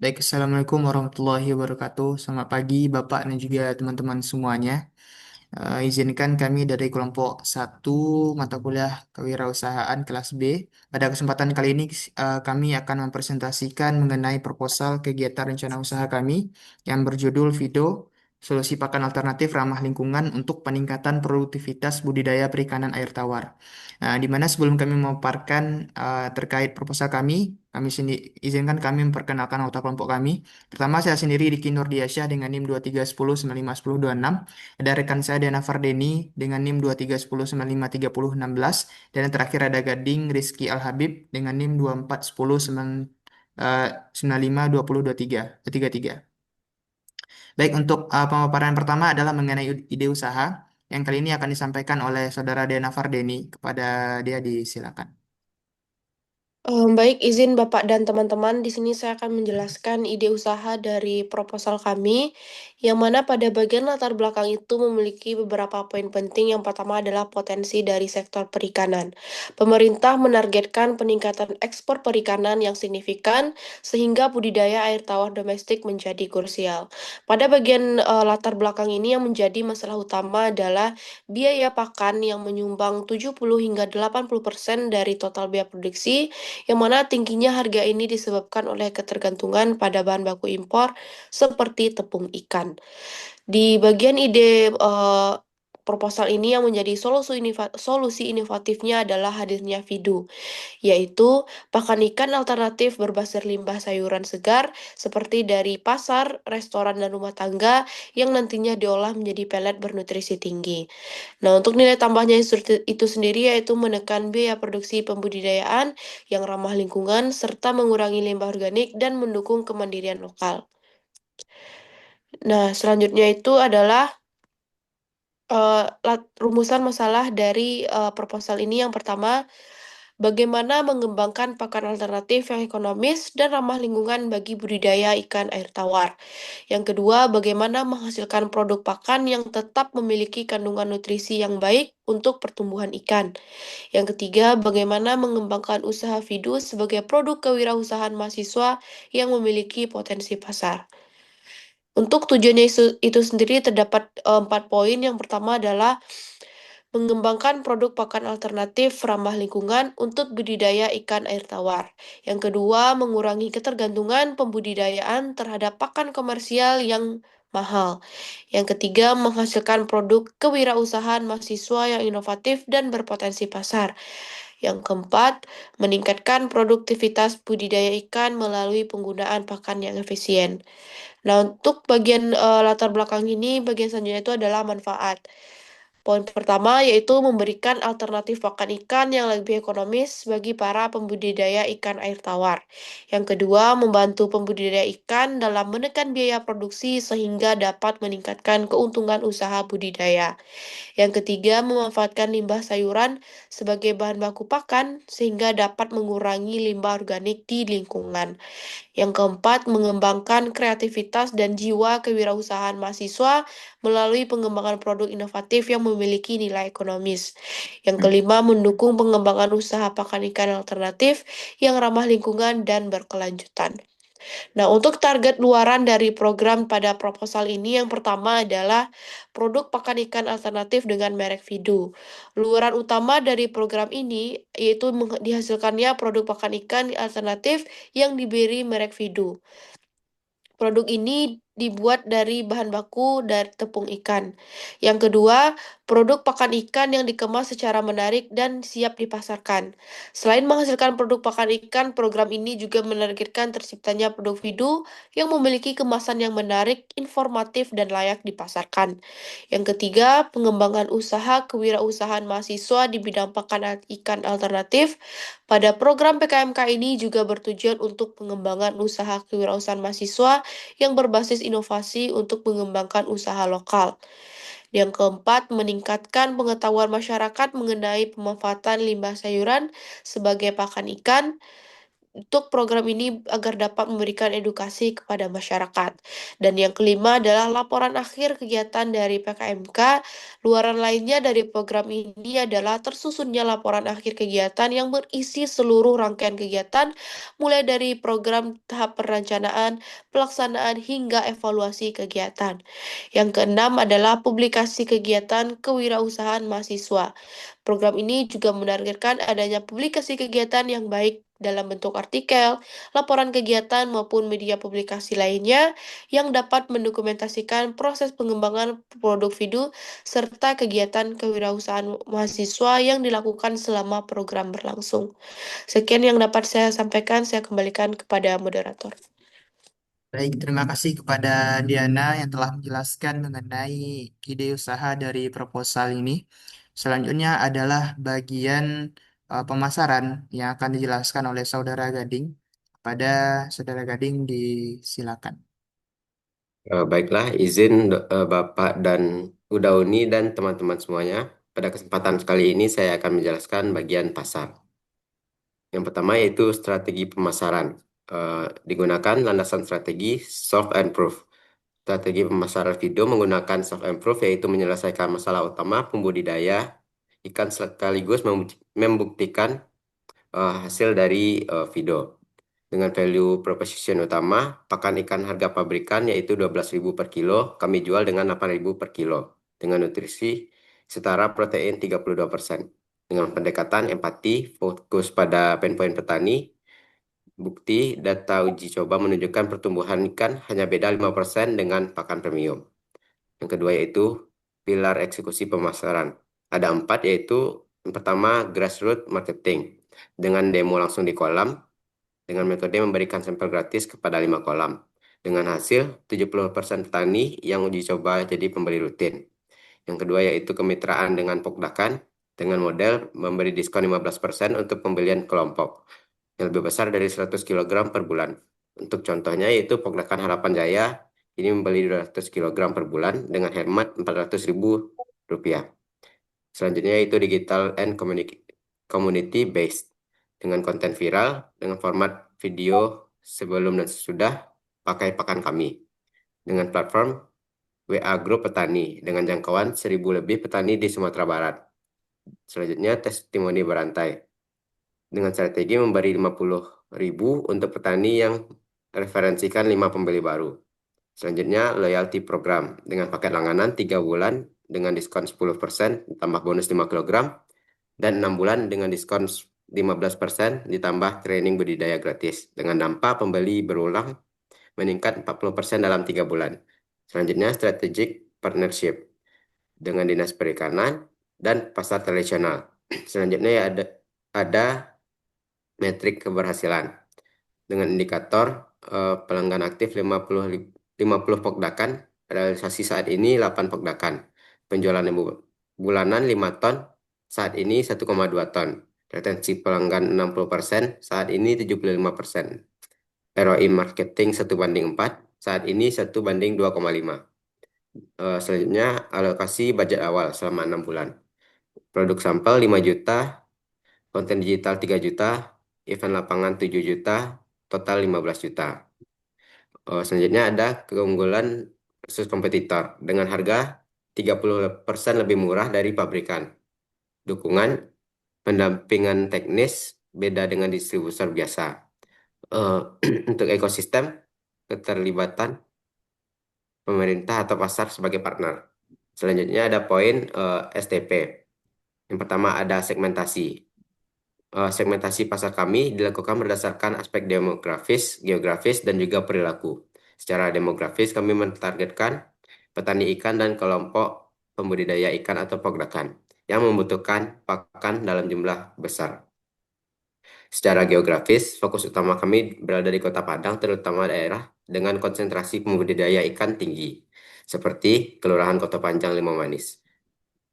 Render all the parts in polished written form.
Baik, Assalamualaikum warahmatullahi wabarakatuh. Selamat pagi, Bapak dan juga teman-teman semuanya. Izinkan kami dari kelompok satu mata kuliah kewirausahaan kelas B. Pada kesempatan kali ini kami akan mempresentasikan mengenai proposal kegiatan rencana usaha kami yang berjudul VIDO, Solusi Pakan Alternatif Ramah Lingkungan untuk Peningkatan Produktivitas Budidaya Perikanan Air Tawar. Di mana sebelum kami memaparkan terkait proposal kami izinkan kami memperkenalkan anggota kelompok kami. Pertama, saya sendiri Diki Nurdiasyah dengan NIM 2310951026. Ada rekan saya Diana Fardeni dengan NIM 2310953016. Dan yang terakhir ada Gading Rizky Al-Habib dengan NIM 2410952023. Baik, untuk pemaparan pertama adalah mengenai ide usaha yang kali ini akan disampaikan oleh Saudara Diana Fardeni. Kepada dia disilakan. Baik, izin Bapak dan teman-teman, di sini saya akan menjelaskan ide usaha dari proposal kami, yang mana pada bagian latar belakang itu memiliki beberapa poin penting. Yang pertama adalah potensi dari sektor perikanan. Pemerintah menargetkan peningkatan ekspor perikanan yang signifikan, sehingga budidaya air tawar domestik menjadi krusial. Pada bagian latar belakang ini yang menjadi masalah utama adalah biaya pakan yang menyumbang 70 hingga 80% dari total biaya produksi, yang mana tingginya harga ini disebabkan oleh ketergantungan pada bahan baku impor seperti tepung ikan. Di bagian ide proposal ini yang menjadi solusi inovatifnya adalah hadirnya Vidu, yaitu pakan ikan alternatif berbasis limbah sayuran segar seperti dari pasar, restoran, dan rumah tangga yang nantinya diolah menjadi pelet bernutrisi tinggi. Nah, untuk nilai tambahnya itu sendiri yaitu menekan biaya produksi pembudidayaan yang ramah lingkungan serta mengurangi limbah organik dan mendukung kemandirian lokal. Nah, selanjutnya itu adalah rumusan masalah dari proposal ini. Yang pertama, bagaimana mengembangkan pakan alternatif yang ekonomis dan ramah lingkungan bagi budidaya ikan air tawar. Yang kedua, bagaimana menghasilkan produk pakan yang tetap memiliki kandungan nutrisi yang baik untuk pertumbuhan ikan. Yang ketiga, bagaimana mengembangkan usaha Vidu sebagai produk kewirausahaan mahasiswa yang memiliki potensi pasar. Untuk tujuannya itu sendiri terdapat 4 poin. Yang pertama adalah mengembangkan produk pakan alternatif ramah lingkungan untuk budidaya ikan air tawar. Yang kedua, mengurangi ketergantungan pembudidayaan terhadap pakan komersial yang mahal. Yang ketiga, menghasilkan produk kewirausahaan mahasiswa yang inovatif dan berpotensi pasar. Yang keempat, meningkatkan produktivitas budidaya ikan melalui penggunaan pakan yang efisien. Nah, untuk bagian latar belakang ini, bagian selanjutnya itu adalah manfaat. Poin pertama yaitu memberikan alternatif pakan ikan yang lebih ekonomis bagi para pembudidaya ikan air tawar. Yang kedua, membantu pembudidaya ikan dalam menekan biaya produksi sehingga dapat meningkatkan keuntungan usaha budidaya. Yang ketiga, memanfaatkan limbah sayuran sebagai bahan baku pakan sehingga dapat mengurangi limbah organik di lingkungan. Yang keempat, mengembangkan kreativitas dan jiwa kewirausahaan mahasiswa melalui pengembangan produk inovatif yang memiliki nilai ekonomis. Yang kelima, mendukung pengembangan usaha pakan ikan alternatif yang ramah lingkungan dan berkelanjutan. Nah, untuk target luaran dari program pada proposal ini, yang pertama adalah produk pakan ikan alternatif dengan merek Vidu. Luaran utama dari program ini yaitu dihasilkannya produk pakan ikan alternatif yang diberi merek Vidu. Produk ini dibuat dari bahan baku dari tepung ikan. Yang kedua, produk pakan ikan yang dikemas secara menarik dan siap dipasarkan. Selain menghasilkan produk pakan ikan, program ini juga menargetkan terciptanya produk Vidu yang memiliki kemasan yang menarik, informatif, dan layak dipasarkan. Yang ketiga, pengembangan usaha kewirausahaan mahasiswa di bidang pakan ikan alternatif. Pada program PKMK ini juga bertujuan untuk pengembangan usaha kewirausahaan mahasiswa yang berbasis inovasi untuk mengembangkan usaha lokal. Yang keempat, meningkatkan pengetahuan masyarakat mengenai pemanfaatan limbah sayuran sebagai pakan ikan. untuk program ini agar dapat memberikan edukasi kepada masyarakat. Dan yang kelima adalah laporan akhir kegiatan dari PKMK. Luaran lainnya dari program ini adalah tersusunnya laporan akhir kegiatan yang berisi seluruh rangkaian kegiatan, mulai dari program tahap perencanaan, pelaksanaan, hingga evaluasi kegiatan. Yang keenam adalah publikasi kegiatan kewirausahaan mahasiswa. Program ini juga menargetkan adanya publikasi kegiatan yang baik dalam bentuk artikel, laporan kegiatan, maupun media publikasi lainnya yang dapat mendokumentasikan proses pengembangan produk video serta kegiatan kewirausahaan mahasiswa yang dilakukan selama program berlangsung. Sekian yang dapat saya sampaikan, saya kembalikan kepada moderator. Baik, terima kasih kepada Diana yang telah menjelaskan mengenai ide usaha dari proposal ini. Selanjutnya adalah bagian pemasaran yang akan dijelaskan oleh Saudara Gading. Kepada Saudara Gading disilakan. Baiklah, izin Bapak dan Udauni dan teman-teman semuanya. Pada kesempatan kali ini saya akan menjelaskan bagian pasar. Yang pertama yaitu strategi pemasaran. Digunakan landasan strategi solve and prove. Strategi pemasaran video menggunakan solve and prove yaitu menyelesaikan masalah utama pembudidaya ikan sekaligus membuktikan hasil dari video. Dengan value proposition utama, pakan ikan harga pabrikan yaitu 12.000 per kilo, kami jual dengan 8.000 per kilo. Dengan nutrisi setara protein 32%. Dengan pendekatan empati, fokus pada pain point petani, bukti data uji coba menunjukkan pertumbuhan ikan hanya beda 5% dengan pakan premium. Yang kedua yaitu pilar eksekusi pemasaran. Ada 4 yaitu yang pertama grassroots marketing. Dengan demo langsung di kolam, dengan metode memberikan sampel gratis kepada 5 kolam. Dengan hasil, 70% petani yang uji coba jadi pembeli rutin. Yang kedua yaitu kemitraan dengan Pokdakan, dengan model memberi diskon 15% untuk pembelian kelompok, yang lebih besar dari 100 kg per bulan. Untuk contohnya yaitu Pokdakan Harapan Jaya, ini membeli 200 kg per bulan dengan hemat 400.000 rupiah. Selanjutnya yaitu digital and community based dengan konten viral dengan format video sebelum dan sesudah pakai pakan kami dengan platform WA Group Petani dengan jangkauan 1.000 lebih petani di Sumatera Barat. Selanjutnya testimoni berantai dengan strategi memberi 50.000 untuk petani yang referensikan 5 pembeli baru. Selanjutnya loyalty program dengan paket langganan 3 bulan dengan diskon 10% tambah bonus 5 kg dan 6 bulan dengan diskon 15% ditambah training budidaya gratis dengan dampak pembeli berulang meningkat 40% dalam 3 bulan. Selanjutnya strategic partnership dengan dinas perikanan dan pasar tradisional. Selanjutnya ya ada metrik keberhasilan dengan indikator pelanggan aktif 50 pokdakan, realisasi saat ini 8 pokdakan. Penjualan bulanan 5 ton, saat ini 1,2 ton. Retensi pelanggan 60%, saat ini 75%. ROI marketing 1:4, saat ini 1:2,5. Selanjutnya alokasi budget awal selama 6 bulan. Produk sampel 5 juta, konten digital 3 juta, event lapangan 7 juta, total 15 juta. Selanjutnya ada keunggulan versus kompetitor dengan harga 30% lebih murah dari pabrikan. Dukungan pendampingan teknis beda dengan distributor biasa. Eh, untuk ekosistem, keterlibatan pemerintah atau pasar sebagai partner. Selanjutnya ada poin STP. Yang pertama ada segmentasi. Segmentasi pasar kami dilakukan berdasarkan aspek demografis, geografis, dan juga perilaku. Secara demografis, kami mentargetkan petani ikan dan kelompok pembudidaya ikan atau pokdakan yang membutuhkan pakan dalam jumlah besar. Secara geografis, fokus utama kami berada di Kota Padang, terutama daerah dengan konsentrasi pembudidaya ikan tinggi, seperti Kelurahan Kota Panjang Limau Manis.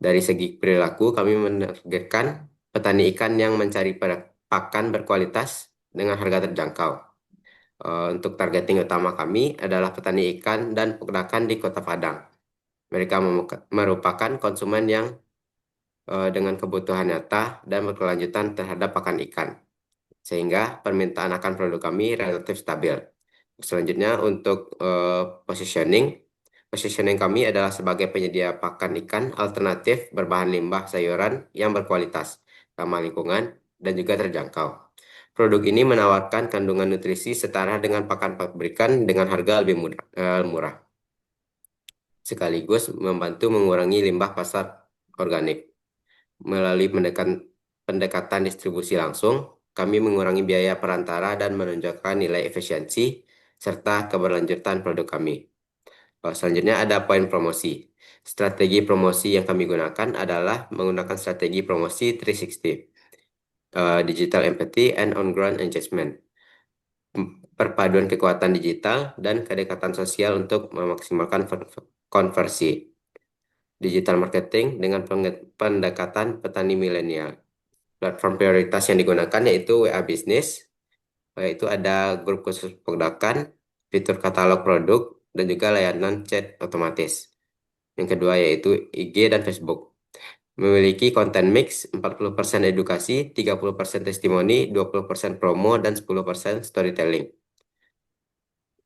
Dari segi perilaku, kami menargetkan petani ikan yang mencari pakan berkualitas dengan harga terjangkau. Untuk targeting utama kami adalah petani ikan dan peternakan di Kota Padang. Mereka merupakan konsumen yang dengan kebutuhan nyata dan berkelanjutan terhadap pakan ikan. sehingga permintaan akan produk kami relatif stabil. Selanjutnya untuk positioning, positioning kami adalah sebagai penyedia pakan ikan alternatif berbahan limbah sayuran yang berkualitas, ramah lingkungan, dan juga terjangkau. Produk ini menawarkan kandungan nutrisi setara dengan pakan pabrikan dengan harga lebih murah, sekaligus membantu mengurangi limbah pasar organik. Melalui pendekatan distribusi langsung, kami mengurangi biaya perantara dan menunjukkan nilai efisiensi serta keberlanjutan produk kami. Selanjutnya ada poin promosi. Strategi promosi yang kami gunakan adalah menggunakan strategi promosi 360, digital empathy and on-ground engagement. Perpaduan kekuatan digital dan kedekatan sosial untuk memaksimalkan konversi. Digital marketing dengan pendekatan petani milenial. Platform prioritas yang digunakan yaitu WA Business, yaitu ada grup khusus perdakan, fitur katalog produk, dan juga layanan chat otomatis. Yang kedua yaitu IG dan Facebook. Memiliki konten mix 40% edukasi, 30% testimoni, 20% promo, dan 10% storytelling.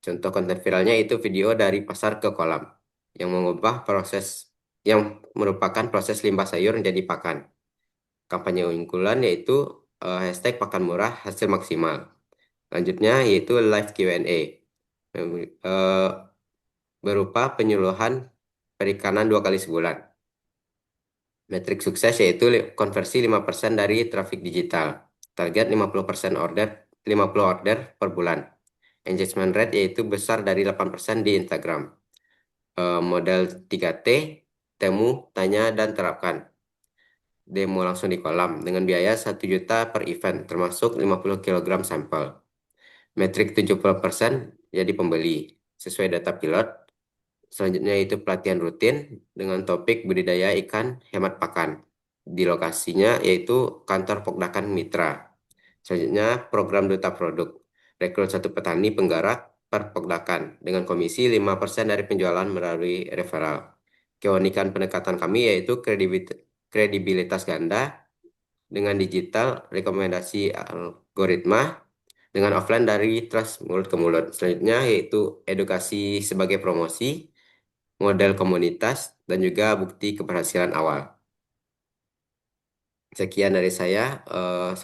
Contoh konten viralnya itu video dari pasar ke kolam yang mengubah proses yang merupakan proses limbah sayur menjadi pakan. Kampanye unggulan yaitu hashtag pakan murah hasil maksimal. Selanjutnya yaitu live Q&A, eh, berupa penyuluhan perikanan 2 kali sebulan. Metrik sukses yaitu konversi 5% dari traffic digital. Target 50 order per bulan. Engagement rate yaitu besar dari 8% di Instagram. Model 3T, temu, tanya, dan terapkan. Demo langsung di kolam dengan biaya 1 juta per event, termasuk 50 kg sampel. Metrik 70% jadi pembeli, sesuai data pilot. Selanjutnya itu pelatihan rutin dengan topik budidaya ikan hemat pakan. Di lokasinya yaitu kantor Pokdakan Mitra. Selanjutnya program duta produk. Rekrut 1 petani penggerak per Pokdakan dengan komisi 5% dari penjualan melalui referral. Keunikan pendekatan kami yaitu kredibilitas ganda dengan digital rekomendasi algoritma, dengan offline dari trust mulut ke mulut. Selanjutnya yaitu edukasi sebagai promosi, model komunitas, dan juga bukti keberhasilan awal. Sekian dari saya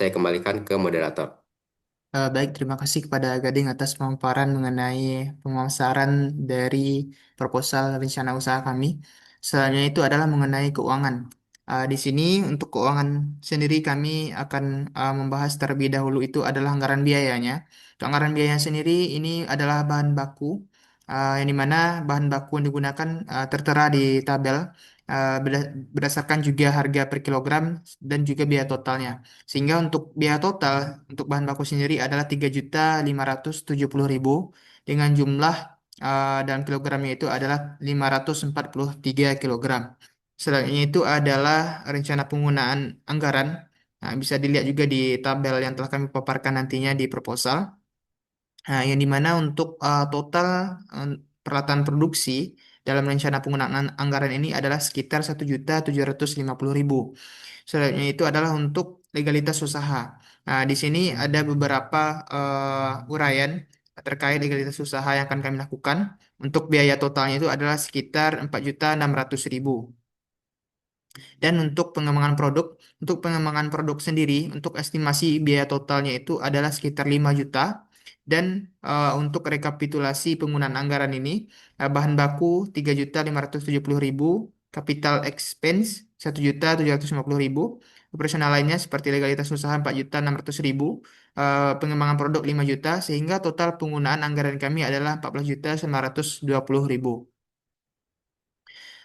kembalikan ke moderator. Baik, terima kasih kepada Gading atas pemaparan mengenai pemasaran dari proposal rencana usaha kami. Selanjutnya itu adalah mengenai keuangan. Di sini untuk keuangan sendiri kami akan membahas terlebih dahulu itu adalah anggaran biayanya. Untuk anggaran biayanya sendiri ini adalah bahan baku, yang dimana bahan baku yang digunakan tertera di tabel berdasarkan juga harga per kilogram dan juga biaya totalnya. Sehingga untuk biaya total untuk bahan baku sendiri adalah 3.570.000 dengan jumlah dalam kilogramnya itu adalah 543 kilogram. Selanjutnya itu adalah rencana penggunaan anggaran. Nah, bisa dilihat juga di tabel yang telah kami paparkan nantinya di proposal. Nah, yang dimana untuk total eh, peralatan produksi dalam rencana penggunaan anggaran ini adalah sekitar 1.750.000. Selanjutnya itu adalah untuk legalitas usaha. Nah, di sini ada beberapa uraian terkait legalitas usaha yang akan kami lakukan. Untuk biaya totalnya itu adalah sekitar 4.600.000. Dan untuk pengembangan produk sendiri, untuk estimasi biaya totalnya itu adalah sekitar 5 juta. Dan untuk rekapitulasi penggunaan anggaran ini, bahan baku 3.570.000, capital expense 1.750.000, operasional lainnya seperti legalitas usaha 4.600.000, pengembangan produk 5 juta, sehingga total penggunaan anggaran kami adalah 14.920.000.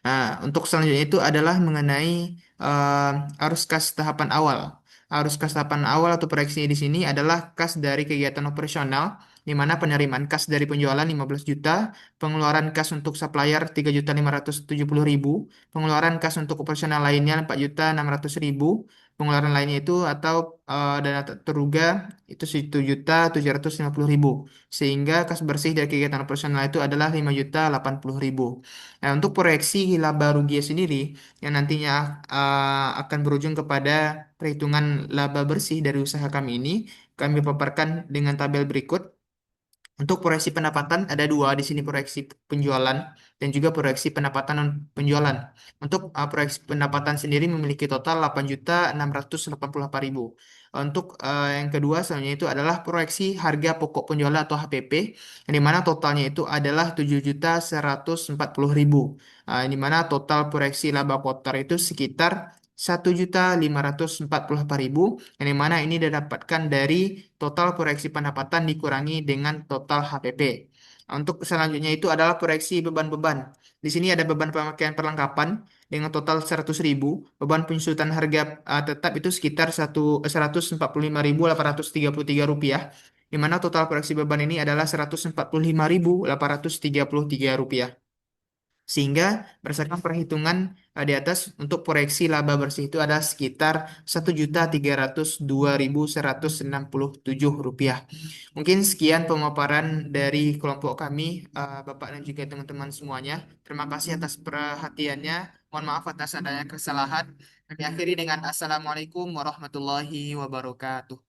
Nah, untuk selanjutnya itu adalah mengenai arus kas tahapan awal. Arus kas tahapan awal atau proyeksinya di sini adalah kas dari kegiatan operasional, di mana penerimaan kas dari penjualan 15 juta, pengeluaran kas untuk supplier 3.570.000, pengeluaran kas untuk operasional lainnya 4.600.000, pengeluaran lainnya itu atau dana terduga itu 1.750.000, sehingga kas bersih dari kegiatan operasional itu adalah 5.080.000. Nah, untuk proyeksi laba rugi sendiri yang nantinya akan berujung kepada perhitungan laba bersih dari usaha kami ini, kami paparkan dengan tabel berikut. Untuk proyeksi pendapatan ada dua di sini, proyeksi penjualan dan juga proyeksi pendapatan non penjualan. Untuk proyeksi pendapatan sendiri memiliki total 8.688.000. Untuk yang kedua selanjutnya itu adalah proyeksi harga pokok penjualan atau HPP, yang dimana totalnya itu adalah 7.140.000. Di mana total proyeksi laba kotor itu sekitar 1.544.000, yang dimana ini didapatkan dari total proyeksi pendapatan dikurangi dengan total HPP. Untuk selanjutnya itu adalah proyeksi beban-beban. Di sini ada beban pemakaian perlengkapan dengan total 100.000, beban penyesuaian harga tetap itu sekitar 145.833 rupiah, di mana total proyeksi beban ini adalah 145.833 rupiah. Sehingga berdasarkan perhitungan di atas, untuk proyeksi laba bersih itu ada sekitar 1.302.167 rupiah. Mungkin sekian pemaparan dari kelompok kami, Bapak dan juga teman-teman semuanya. Terima kasih atas perhatiannya. Mohon maaf atas adanya kesalahan. Kami akhiri dengan Assalamualaikum warahmatullahi wabarakatuh.